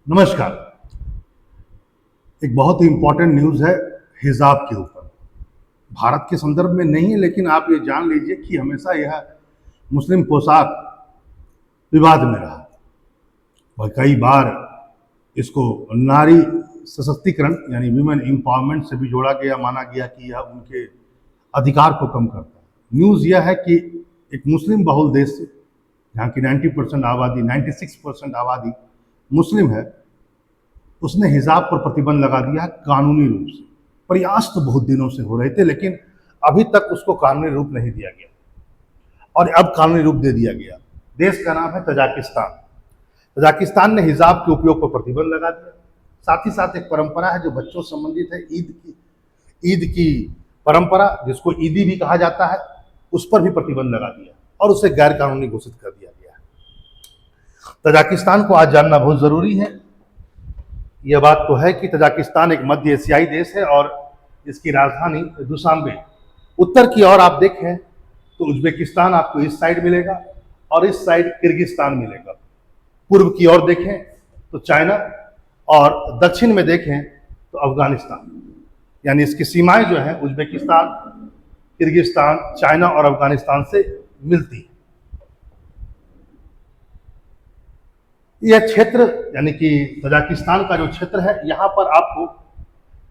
नमस्कार। एक बहुत ही इंपॉर्टेंट न्यूज़ है हिजाब के ऊपर। भारत के संदर्भ में नहीं है, लेकिन आप ये जान लीजिए कि हमेशा यह मुस्लिम पोशाक विवाद में रहा। वह कई बार इसको नारी सशक्तिकरण यानी वीमेन एम्पावरमेंट से भी जोड़ा गया, माना गया कि यह उनके अधिकार को कम करता है। न्यूज़ यह है कि एक मुस्लिम बहुल देश से, जहाँ की 90% आबादी 96% आबादी मुस्लिम है, उसने हिजाब पर प्रतिबंध लगा दिया है कानूनी रूप से। प्रयास तो बहुत दिनों से हो रहे थे, लेकिन अभी तक उसको कानूनी रूप नहीं दिया गया, और अब कानूनी रूप दे दिया गया। देश का नाम है तजाकिस्तान। तजाकिस्तान ने हिजाब के उपयोग पर प्रतिबंध लगा दिया। साथ ही साथ एक परंपरा है जो बच्चों से संबंधित है, ईद की परंपरा, जिसको ईदी भी कहा जाता है, उस पर भी प्रतिबंध लगा दिया और उसे गैर कानूनी घोषित कर दिया गया है। तजाकिस्तान को आज जानना बहुत जरूरी है। यह बात तो है कि तजाकिस्तान एक मध्य एशियाई देश है और इसकी राजधानी दुशांबे। उत्तर की ओर आप देखें तो उज्बेकिस्तान आपको इस साइड मिलेगा और इस साइड किर्गिस्तान मिलेगा। पूर्व की ओर देखें तो चाइना और दक्षिण में देखें तो अफगानिस्तान। यानी इसकी सीमाएं जो हैं उज्बेकिस्तान, किर्गिस्तान, चाइना और अफगानिस्तान से मिलती है। यह क्षेत्र यानी कि तजाकिस्तान का जो क्षेत्र है, यहाँ पर आपको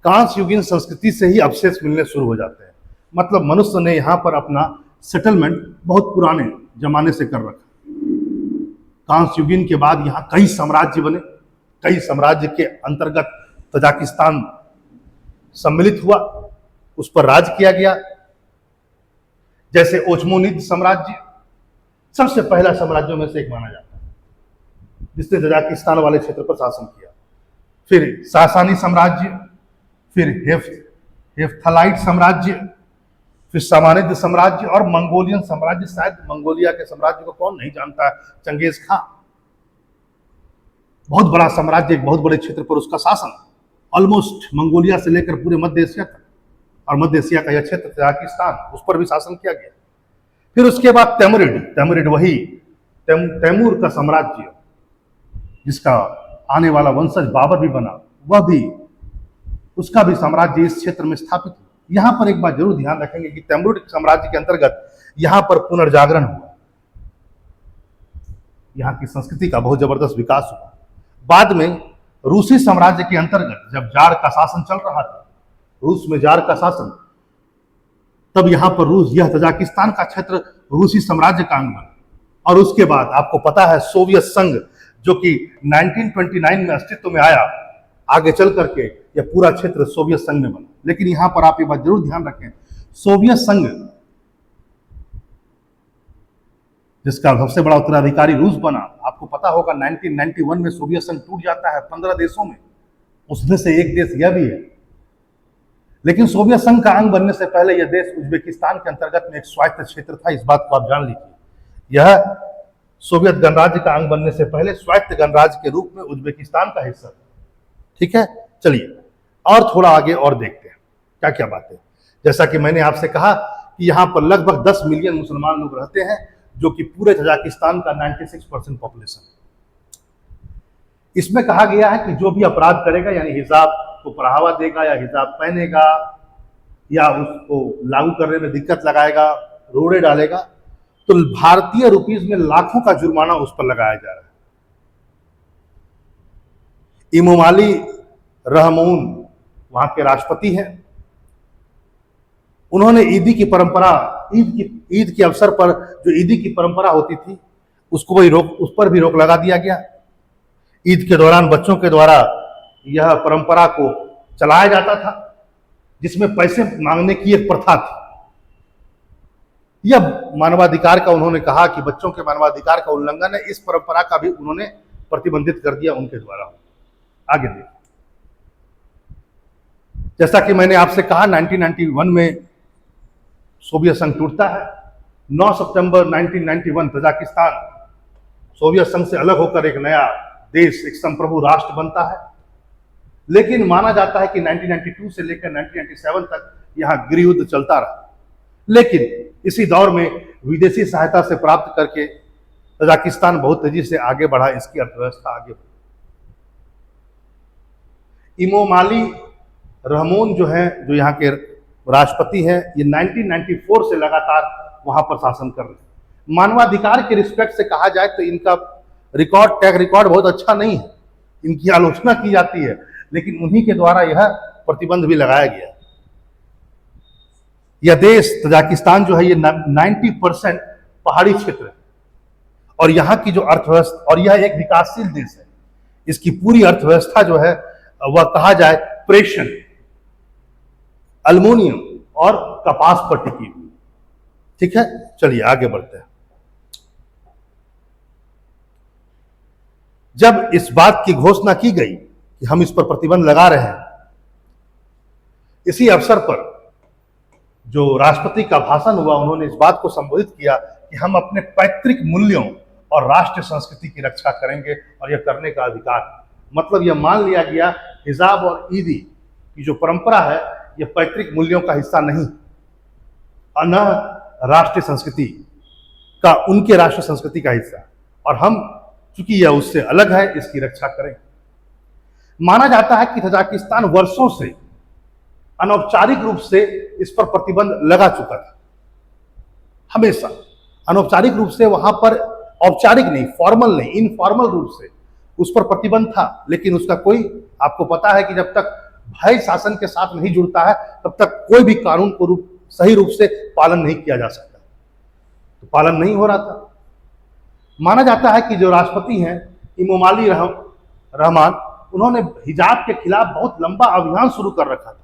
कांस्य युगीन संस्कृति से ही अवशेष मिलने शुरू हो जाते हैं। मतलब मनुष्य ने यहाँ पर अपना सेटलमेंट बहुत पुराने जमाने से कर रखा। कांस्य युगीन के बाद यहाँ कई साम्राज्य बने। कई साम्राज्य के अंतर्गत तजाकिस्तान सम्मिलित हुआ, उस पर राज किया गया। जैसे ओचमोनिद साम्राज्य सबसे पहला साम्राज्यों में से एक माना जाता है, जिसने तजाकिस्तान वाले क्षेत्र पर शासन किया। फिर सासानी साम्राज्य, फिर हेफ्थलाइट साम्राज्य, फिर सामानिद साम्राज्य और मंगोलियन साम्राज्य। शायद मंगोलिया के साम्राज्य को कौन नहीं जानता है, चंगेज खां। बहुत बड़ा साम्राज्य, एक बहुत बड़े क्षेत्र पर उसका शासन, ऑलमोस्ट मंगोलिया से लेकर पूरे मध्य एशिया तक, और मध्य एशिया का यह क्षेत्र तजाकिस्तान, उस पर भी शासन किया गया। फिर उसके बाद तैमुरिड वही तैमूर का साम्राज्य, जिसका आने वाला वंशज बाबर भी बना, वह भी, उसका भी साम्राज्य इस क्षेत्र में स्थापित हुआ। यहां पर एक बात जरूर ध्यान रखेंगे कि तैमूरिड साम्राज्य के अंतर्गत यहां पर पुनर्जागरण हुआ, यहां की संस्कृति का बहुत जबरदस्त विकास हुआ। बाद में रूसी साम्राज्य के अंतर्गत जब जार का शासन चल रहा था, रूस में जार का शासन, तब यहां पर रूस, यह तजाकिस्तान का क्षेत्र रूसी साम्राज्य का अंग बना। और उसके बाद आपको पता है सोवियत संघ, जो कि 1929 में अस्तित्व में आया, आगे चल करके यह पूरा क्षेत्र सोवियत संघ में बना। लेकिन यहां पर आप ये बात जरूर ध्यान रखें, सोवियत संघ जिसका सबसे बड़ा उत्तराधिकारी रूस बना, आपको पता होगा 1991 में सोवियत संघ टूट जाता है 15 देशों में, उसमें से एक देश यह भी है। लेकिन सोवियत संघ का अंग बनने से पहले यह देश उज्बेकिस्तान के अंतर्गत में एक स्वायत्त क्षेत्र था। इस बात को आप जान लीजिए, यह सोवियत गणराज्य का अंग बनने से पहले स्वायत्त गणराज्य के रूप में उज्बेकिस्तान का हिस्सा था। ठीक है, चलिए और थोड़ा आगे और देखते हैं क्या क्या बातें। जैसा कि मैंने आपसे कहा कि यहाँ पर लगभग 10 मिलियन मुसलमान लोग रहते हैं, जो कि पूरे तजाकिस्तान का 96% पॉपुलेशन है। इसमें कहा गया है कि जो भी अपराध करेगा, यानी हिजाब को बढ़ावा देगा या हिजाब पहनेगा या उसको लागू करने में दिक्कत लगाएगा, रोड़े डालेगा, तो भारतीय रुपीज में लाखों का जुर्माना उस पर लगाया जा रहा है। इमोमाली रहमून वहां के राष्ट्रपति हैं। उन्होंने ईदी की परंपरा, ईद के अवसर पर जो ईदी की परंपरा होती थी, उसको भी उस पर भी रोक लगा दिया गया। ईद के दौरान बच्चों के द्वारा यह परंपरा को चलाया जाता था, जिसमें पैसे मांगने की एक प्रथा थी। यह मानवाधिकार का, उन्होंने कहा कि बच्चों के मानवाधिकार का उल्लंघन है। इस परंपरा का भी उन्होंने प्रतिबंधित कर दिया उनके द्वारा। आगे देखिए, जैसा कि मैंने आपसे कहा 1991 में सोवियत संघ टूटता है। 9 सितंबर 1991 तजाकिस्तान सोवियत संघ से अलग होकर एक नया देश, एक संप्रभु राष्ट्र बनता है। लेकिन माना जाता है कि 1992 से लेकर 1997 तक यहां गृह युद्ध चलता रहा। लेकिन इसी दौर में विदेशी सहायता से प्राप्त करके तजाकिस्तान बहुत तेजी से आगे बढ़ा, इसकी अर्थव्यवस्था आगे बढ़ी। इमोमाली रहमोन जो है, जो यहाँ के राष्ट्रपति हैं, ये 1994 से लगातार वहां पर शासन कर रहे हैं। मानवाधिकार के रिस्पेक्ट से कहा जाए तो इनका ट्रैक रिकॉर्ड बहुत अच्छा नहीं है, इनकी आलोचना की जाती है, लेकिन उन्हीं के द्वारा यह प्रतिबंध भी लगाया गया। यह देश तजाकिस्तान जो है ये 90% पहाड़ी क्षेत्र है और यहाँ की जो अर्थव्यवस्था, और यह एक विकासशील देश है, इसकी पूरी अर्थव्यवस्था जो है वह कहा जाए प्रेषण, अल्मोनियम और कपास पर टिकी हुई। ठीक है, चलिए आगे बढ़ते हैं। जब इस बात की घोषणा की गई कि हम इस पर प्रतिबंध लगा रहे हैं, इसी अवसर पर जो राष्ट्रपति का भाषण हुआ, उन्होंने इस बात को संबोधित किया कि हम अपने पैतृक मूल्यों और राष्ट्रीय संस्कृति की रक्षा करेंगे और यह करने का अधिकार है। मतलब यह मान लिया गया हिजाब और ईदी की जो परंपरा है यह पैतृक मूल्यों का हिस्सा नहीं और न राष्ट्रीय संस्कृति का, उनके राष्ट्रीय संस्कृति का हिस्सा, और हम चूंकि यह उससे अलग है इसकी रक्षा करें। माना जाता है कि तजाकिस्तान वर्षों से अनौपचारिक रूप से इस पर प्रतिबंध लगा चुका था। हमेशा अनौपचारिक रूप से वहां पर, औपचारिक नहीं, फॉर्मल नहीं, इनफॉर्मल रूप से उस पर प्रतिबंध था, लेकिन उसका कोई, आपको पता है कि जब तक भय शासन के साथ नहीं जुड़ता है तब तक कोई भी कानून को सही रूप से पालन नहीं किया जा सकता। तो पालन नहीं हो रहा था। माना जाता है कि जो राष्ट्रपति हैं इमोमाली रहमान, उन्होंने हिजाब के खिलाफ बहुत लंबा अभियान शुरू कर रखा था।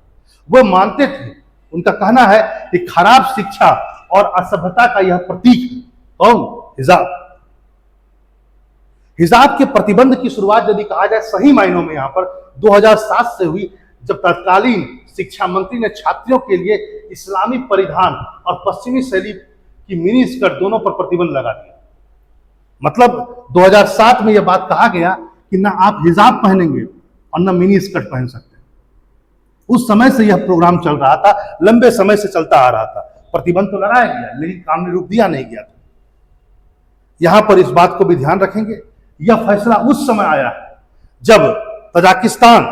वह मानते थे, उनका कहना है कि खराब शिक्षा और असभ्यता का यह प्रतीक है। कौन? हिजाब। हिजाब के प्रतिबंध की शुरुआत यदि कहा जाए सही मायनों में यहां पर 2007 से हुई, जब तत्कालीन शिक्षा मंत्री ने छात्रियों के लिए इस्लामी परिधान और पश्चिमी शैली की मिनी स्कर्ट दोनों पर प्रतिबंध लगा दिया। मतलब 2007 में यह बात कहा गया कि ना आप हिजाब पहनेंगे और ना मिनी स्कर्ट पहन सकते। उस समय से यह प्रोग्राम चल रहा था, लंबे समय से चलता आ रहा था। प्रतिबंध तो लगाया गया लेकिन कानूनी रूप दिया नहीं गया था। यहां पर इस बात को भी ध्यान रखेंगे, यह फैसला उस समय आया जब तजाकिस्तान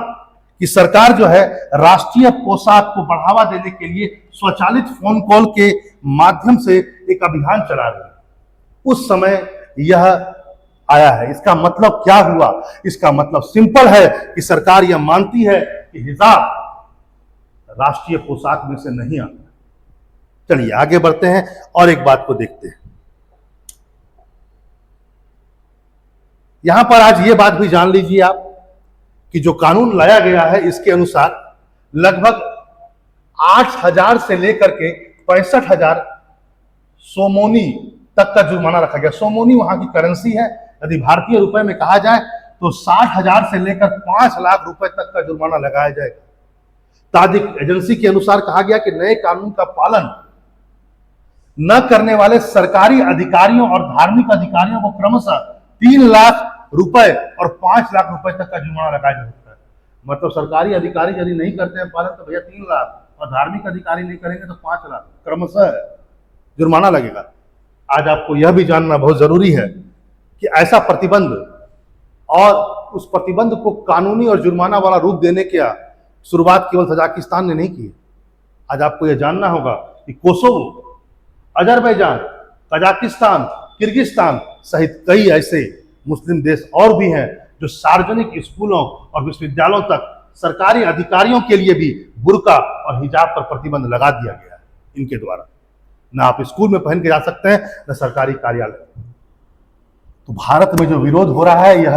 की सरकार जो है राष्ट्रीय पोशाक को बढ़ावा देने के लिए स्वचालित फोन कॉल के माध्यम से एक अभियान चला रही है। उस समय यह आया है। इसका मतलब क्या हुआ? इसका मतलब सिंपल है कि सरकार यह मानती है कि हिजाब राष्ट्रीय पोशाक में से नहीं आता। चलिए आगे बढ़ते हैं और एक बात को देखते हैं। यहां पर आज ये बात भी जान लीजिए आप कि जो कानून लाया गया है इसके अनुसार लगभग 8,000 से लेकर के 65,000 सोमोनी तक का जुर्माना रखा गया। सोमोनी वहां की करेंसी है, यदि भारतीय रुपए में कहा जाए तो 60,000 से लेकर 5 लाख रुपए तक का जुर्माना लगाया जाएगा। ताजिक एजेंसी के अनुसार कहा गया कि नए कानून का पालन न करने वाले सरकारी अधिकारियों और धार्मिक अधिकारियों को क्रमशः 3 लाख रुपए और 5 लाख रुपए तक का जुर्माना लगाया जा सकता है। मतलब सरकारी अधिकारी यदि नहीं करते हैं पालन तो भैया 3 लाख, और धार्मिक अधिकारी नहीं करेंगे तो 5 लाख क्रमशः जुर्माना लगेगा। आज आपको यह भी जानना बहुत जरूरी है कि ऐसा प्रतिबंध और उस प्रतिबंध को कानूनी और जुर्माना वाला रूप देने की शुरुआत केवल तजाकिस्तान ने नहीं की। आज आपको यह जानना होगा कि कोसोवो, अजरबैजान, कजाकिस्तान, किर्गिस्तान सहित कई ऐसे मुस्लिम देश और भी हैं जो सार्वजनिक स्कूलों और विश्वविद्यालयों तक सरकारी अधिकारियों के लिए भी बुर्का और हिजाब पर प्रतिबंध लगा दिया गया है इनके द्वारा। ना आप स्कूल में पहन के जा सकते हैं, न सरकारी कार्यालय। तो भारत में जो विरोध हो रहा है यह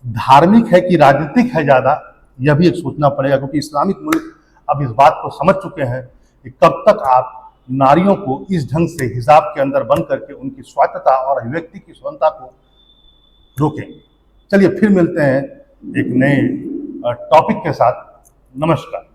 धार्मिक है कि राजनीतिक है ज्यादा, यह भी एक सोचना पड़ेगा, क्योंकि इस्लामिक मुल्क अब इस बात को समझ चुके हैं कि कब तक आप नारियों को इस ढंग से हिजाब के अंदर बंद करके उनकी स्वायत्तता और अभिव्यक्ति की स्वतंत्रता को रोकेंगे। चलिए फिर मिलते हैं एक नए टॉपिक के साथ। नमस्कार।